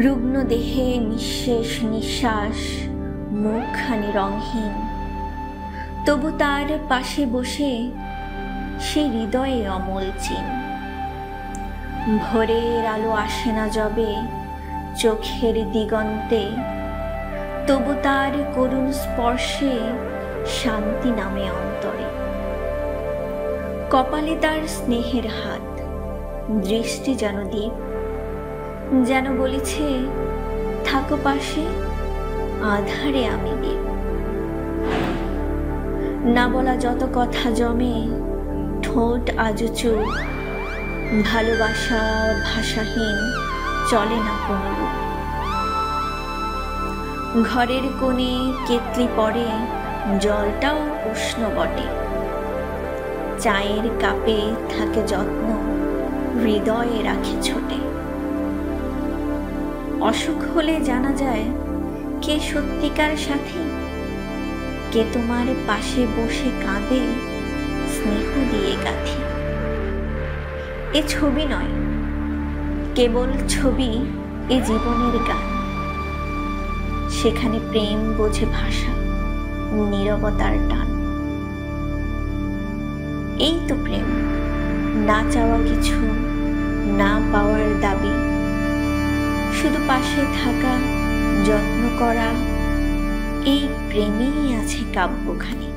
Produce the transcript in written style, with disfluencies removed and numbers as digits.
রুগ্ন দেহে নিঃশেষ নিঃশ্বাস, মুখখানি রংহীন, তবু তার পাশে বসে সে হৃদয়ে অমল চিন। ভোরের আলো আসে না যবে চোখের দিগন্তে, তবু তার করুণ স্পর্শে শান্তি নামে অন্তরে। কপালে তার স্নেহের হাত, দৃষ্টি যেন দ্বীপ, যেন বলেছে থাকো পাশে, আধারে আমি দ্বীপ। না বলা যত কথা জমে, ঠোঁট আজও চুপ, ভালোবাসা ভাষাহীন, চলে না কোনো রূপ। ঘরের কোণে কেতলি পড়ে, জলটাও উষ্ণ বটে, চায়ের কাপে থাকে যত্ন, হৃদয়ে রাখে ছোটে। অসুখ হলে জানা যায় কে সত্যিকার সাথী, কে তোমার পাশে বসে কাঁদে স্নেহ দিয়ে গাথি। এ ছবি নয়, কেবল ছবি এ জীবনের গান, সেখানে প্রেম বোঝে ভাষা, নীরবতার টান। এই তো প্রেম, না চাওয়া কিছু, না পাওয়ার দাবি, শুধু পাশে থাকা, যত্ন করা, এই প্রেমেই আছে কাব্যখানি।